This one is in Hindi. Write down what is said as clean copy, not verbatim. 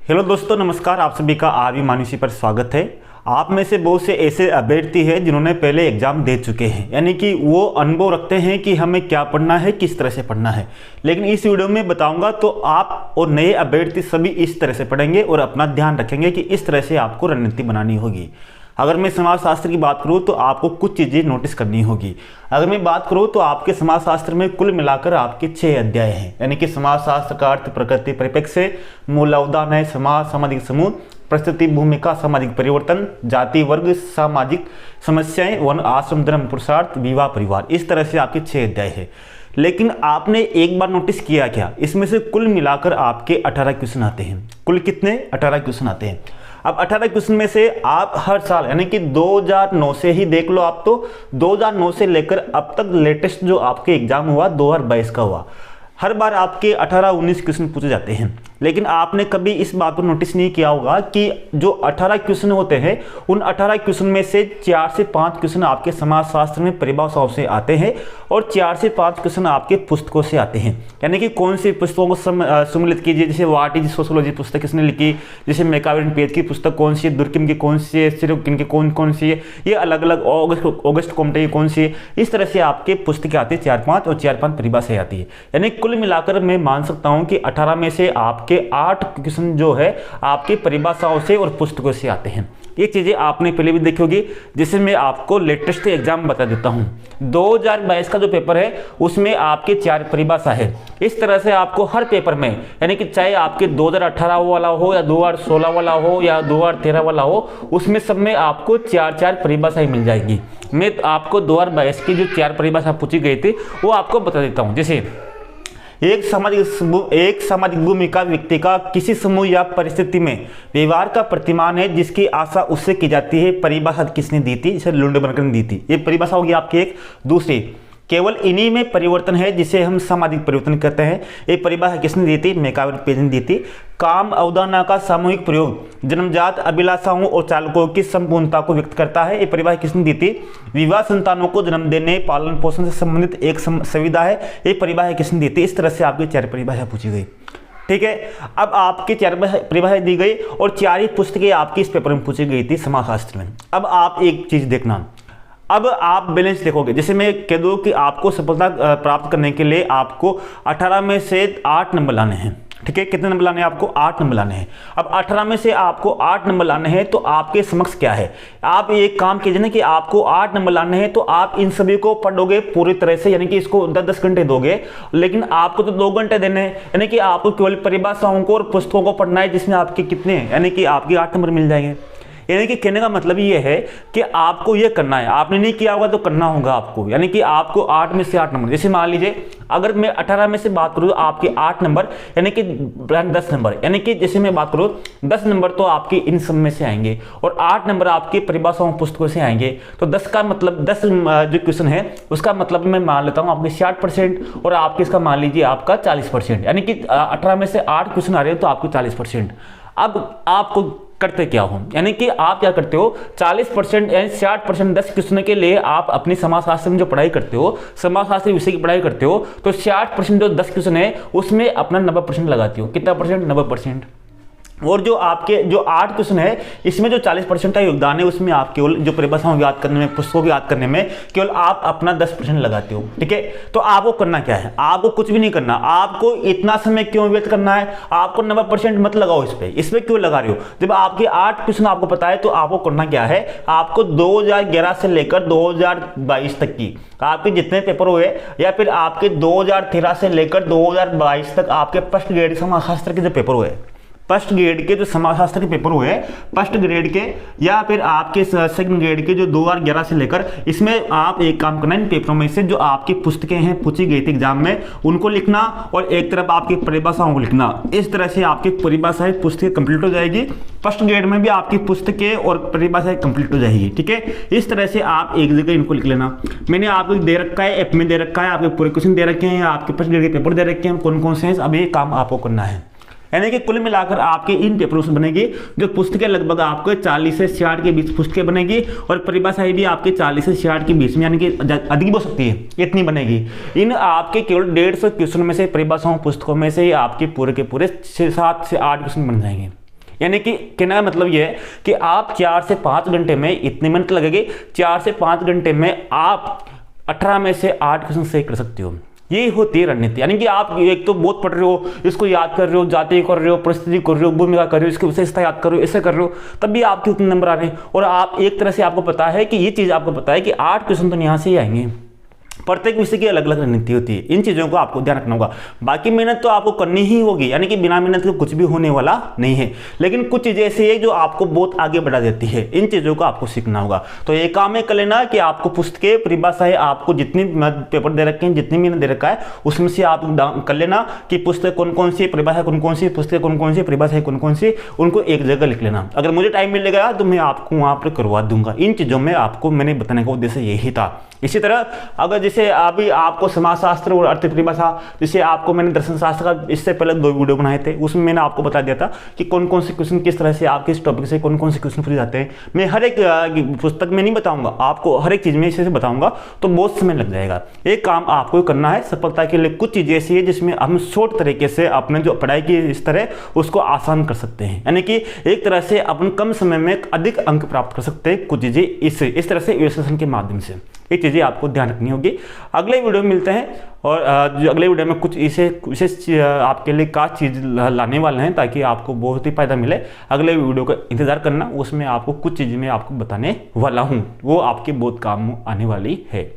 हेलो दोस्तों, नमस्कार। आप सभी का आरवी मानुषी पर स्वागत है। आप में से बहुत से ऐसे अभ्यर्थी हैं जिन्होंने पहले एग्जाम दे चुके हैं, यानी कि वो अनुभव रखते हैं कि हमें क्या पढ़ना है, किस तरह से पढ़ना है। लेकिन इस वीडियो में बताऊंगा तो आप और नए अभ्यर्थी सभी इस तरह से पढ़ेंगे और अपना ध्यान रखेंगे कि इस तरह से आपको रणनीति बनानी होगी। अगर मैं समाजशास्त्र की बात करूं तो आपको कुछ चीज़ें नोटिस करनी होगी। अगर मैं बात करूं तो आपके समाजशास्त्र में कुल मिलाकर आपके 6 अध्याय हैं, यानी कि समाजशास्त्र का अर्थ, प्रकृति, परिप्रेक्ष्य, मूलावधान है, समाज, सामाजिक समूह, परिस्थिति, भूमिका, सामाजिक परिवर्तन, जाति, वर्ग, सामाजिक समस्याएं, वन, आश्रम, धर्म, पुरुषार्थ, विवाह, परिवार। इस तरह से आपके 6 अध्याय है। लेकिन आपने एक बार नोटिस किया क्या, इसमें से कुल मिलाकर आपके 18 क्वेश्चन आते हैं। कुल कितने? 18 क्वेश्चन आते हैं। अब 18 क्वेश्चन में से आप हर साल, यानी कि 2009 से ही देख लो आप, तो 2009 से लेकर अब तक लेटेस्ट जो आपके एग्जाम हुआ 2022 का हुआ, हर बार आपके 18-19 क्वेश्चन पूछे जाते हैं। लेकिन आपने कभी इस बात को नोटिस नहीं किया होगा कि जो 18 क्वेश्चन होते हैं उन 18 क्वेश्चन में से 4 से 5 क्वेश्चन आपके समाजशास्त्र में परिभाषाओं से आते हैं और 4 से 5 क्वेश्चन आपके पुस्तकों से आते हैं। यानी कि कौन सी पुस्तकों को सम्मिलित कीजिए, जैसे व्हाट इज सोशियोलॉजी पुस्तक किसने लिखी, जैसे मैकावेलिन पेज की पुस्तक कौन सी है, दुर्किम की कौन सी है, सिरोकिन की कौन सी है, ये अलग अलग, ऑगस्ट कॉम्टे की कौन सी है। इस तरह से आपके पुस्तकें आती है 4-5 और 4-5 परिभाषाएं आती है। यानी कुल मिलाकर मैं मान सकता हूं कि 18 में से आपके 8 क्वेश्चन जो है आपकी परिभाषाओं से और पुस्तकों से आते हैं। ये चीजें आपने पहले भी देखी होगी, जिसे मैं आपको लेटेस्ट एग्जाम बता देता हूं। 2022 का जो पेपर है उसमें आपके 4 परिभाषा है। इस तरह से आपको हर पेपर में, यानी कि चाहे आपके 2018 वाला हो या 2016 वाला हो या 2013 वाला हो, उसमें सब में आपको 4-4 परिभाषाएं मिल जाएगी। मैं आपको 2022 की जो 4 परिभाषा पूछी गई थी वो आपको बता देता हूं। जैसे एक सामाजिक भूमिका व्यक्ति का किसी समूह या परिस्थिति में व्यवहार का प्रतिमान है जिसकी आशा उससे की जाती है। परिभाषा किसने दी थी? इसे लुंडबर्गर ने दी थी। ये परिभाषा होगी आपकी एक। दूसरी, केवल इन्हीं में परिवर्तन है जिसे हम सामाजिक परिवर्तन कहते हैं। ये परिभाषा किसने दी थी? मैकावेलिन पेज ने दी थी। काम अवधारणा का सामूहिक प्रयोग जन्मजात अभिलाषाओं और चालकों की संपूर्णता को व्यक्त करता है। ये परिभाषा किसने दी थी? विवाह संतानों को जन्म देने, पालन पोषण से संबंधित एक संविदा है। ये परिभाषा किसने दी थी? इस तरह से आपकी 4 परिभाषा पूछी गई। ठीक है, अब आपकी 4 परिभाषा दी गई और 4 ही पुस्तकें आपकी इस पेपर में पूछी गई थी समाजशास्त्र में। अब आप एक चीज देखना, अब आप बैलेंस देखोगे। जैसे मैं कह दूं कि आपको सफलता प्राप्त करने के लिए आपको 18 में से 8 नंबर लाने हैं। ठीक है, कितने नंबर लाने हैं आपको? 8 नंबर लाने हैं। अब 18 में से आपको 8 नंबर लाने हैं तो आपके समक्ष क्या है? आप एक काम कीजिए ना कि आपको 8 नंबर लाने हैं तो आप इन सभी को पढ़ोगे पूरी तरह से, यानी कि इसको 10-10 घंटे दोगे। लेकिन आपको तो 2 घंटे देने हैं, यानी कि आपको केवल परिभाषाओं को और पुस्तकों को पढ़ना है, जिसमें आपके कितने हैं, यानी कि आपके 8 नंबर मिल जाएंगे। यानी कि कहने का मतलब ये है कि आपको ये करना है, आपने नहीं किया होगा तो करना होगा आपको। यानी कि आपको 8 में से 8 नंबर, जैसे मान लीजिए अगर मैं 18 में से बात करूँ तो आपके 8 नंबर, यानी कि 10 नंबर, यानी कि जैसे मैं बात करूँ 10 नंबर तो आपके इन सब में से आएंगे और 8 नंबर आपके परिभाषाओं पुस्तकों से आएंगे। तो 10 का मतलब 10 जो क्वेश्चन है उसका मतलब मैं मान लेता हूँ आपके 60% और आपके इसका मान लीजिए आपका 40%, यानी कि 18 में से 8 क्वेश्चन आ रहे हैं तो आपको 40%। अब आपको करते क्या हो, यानी कि आप क्या करते हो, 40% यानी 60% 10 क्वेश्चन के लिए आप अपनी समाजशास्त्र में जो पढ़ाई करते हो, समाजशास्त्र विषय की पढ़ाई करते हो, तो 60% जो 10 क्वेश्चन है उसमें अपना 90% लगाती हो। कितना परसेंट? 90%। और जो आपके जो 8 क्वेश्चन है इसमें जो 40% का योगदान है उसमें आप केवल जो परिभाषाओं याद करने में, पुस्तकों को याद करने में केवल आप अपना 10% लगाते हो। ठीक है, तो आपको करना क्या है? आपको कुछ भी नहीं करना। आपको इतना समय क्यों व्यर्थ करना है? आपको 90% मत लगाओ इस पे क्यों लगा रहे हो? जब आपके 8 क्वेश्चन आपको पता है तो आपको करना क्या है? आपको 2011 से लेकर 2022 तक की आपके जितने पेपर हुए, या फिर आपके 2013 से लेकर 2022 तक आपके फर्स्ट ग्रेड समाजशास्त्र के जो पेपर हुए, फर्स्ट ग्रेड के जो समाजशास्त्र के पेपर हुए, फर्स्ट ग्रेड के या फिर आपके सेकंड ग्रेड के जो 2011 से लेकर, इसमें आप एक काम करना, इन पेपरों में से जो आपकी पुस्तकें हैं पूछी गई थी एग्जाम में उनको लिखना और एक तरफ आपकी परिभाषाओं को लिखना। इस तरह से आपकी परिभाषाएं पुस्तकें कंप्लीट हो जाएगी। फर्स्ट ग्रेड में भी आपकी पुस्तकें और परिभाषाएं कंप्लीट हो जाएगी। ठीक है, इस तरह से आप एक जगह इनको लिख लेना। मैंने आपको दे रखा है, ऐप में दे रखा है, आपके पूरे क्वेश्चन दे रखे हैं, आपके फर्स्ट ग्रेड के पेपर दे रखे हैं, कौन कौन से हैं। अब ये काम आपको करना है। यानी कि कुल मिलाकर आपके इन पेपरों से बनेगी जो पुस्तकें लगभग आपको 40 से 60 के बीच पुस्तकें बनेगी और परिभाषाएं भी आपके 40 से 60 के बीच में, यानी कि अधिक भी हो सकती है, इतनी बनेगी। इन आपके केवल 150 क्वेश्चन में से परिभाषाओं पुस्तकों में से ही आपके पूरे के पूरे 7 से 8 क्वेश्चन बन जाएंगे। यानी कि कहना मतलब ये है कि आप 4 से 5 घंटे में इतने मिनट लगेंगे, 4 से 5 घंटे में आप 18 में से 8 क्वेश्चन सही कर सकते हो। यही होती है रणनीति। यानी कि आप एक तो बहुत पढ़ रहे हो, इसको याद कर रहे हो, जाति कर रहे हो, परिस्थिति कर रहे हो, भूमिका कर रहे हो, इसकी विशेषता याद कर रहे हो, ऐसे कर रहे हो, तब भी आपके उतने नंबर आ रहे हैं। और आप एक तरह से आपको पता है कि ये चीज़ आपको पता है कि 8 क्वेश्चन तो यहाँ से ही आएंगे। प्रत्येक विषय की अलग अलग रणनीति होती है, इन चीज़ों को आपको ध्यान रखना होगा। बाकी मेहनत तो आपको करनी ही होगी, यानी कि बिना मेहनत के कुछ भी होने वाला नहीं है। लेकिन कुछ चीज़ें ऐसी है जो आपको बहुत आगे बढ़ा देती है, इन चीज़ों को आपको सीखना होगा। तो ये काम है कर लेना कि आपको पुस्तकें, परिभाषाएं, आपको जितनी पेपर दे रखे हैं, जितनी मेहनत दे रखा है, उसमें से आप कर लेना कि पुस्तक कौन कौन सी, परिभाषा कौन कौन सी, पुस्तकें कौन कौन सी, परिभाषाएं कौन कौन सी, उनको एक जगह लिख लेना। अगर मुझे टाइम मिलेगा तो मैं आपको वहाँ पर करवा दूंगा। इन चीज़ों में आपको मैंने बताने का उद्देश्य यही था। इसी तरह अगर जैसे अभी आपको समाजशास्त्र और अर्थ परिभाषा, जैसे आपको मैंने दर्शन शास्त्र का इससे पहले 2 वीडियो बनाए थे, उसमें मैंने आपको बता दिया था कि कौन कौन से क्वेश्चन किस तरह से आप किस टॉपिक से कौन कौन से क्वेश्चन पूछ जाते हैं। मैं हर एक पुस्तक में नहीं बताऊंगा आपको, हर एक चीज़ में इसे बताऊंगा तो बहुत समय लग जाएगा। एक काम आपको करना है सफलता के लिए, कुछ चीज़ें ऐसी है जिसमें हम शॉर्ट तरीके से अपने जो पढ़ाई की इस तरह उसको आसान कर सकते हैं। यानी कि एक तरह से अपन कम समय में अधिक अंक प्राप्त कर सकते हैं कुछ चीज़ें इस तरह से विश्लेषण के माध्यम से। ये चीज़ें आपको ध्यान रखनी होगी। अगले वीडियो में मिलते हैं और जो अगले वीडियो में कुछ इसे विशेष आपके लिए खास चीज़ लाने वाले हैं ताकि आपको बहुत ही फायदा मिले। अगले वीडियो का इंतजार करना, उसमें आपको कुछ चीज़ें मैं आपको बताने वाला हूँ, वो आपके बहुत काम आने वाली है।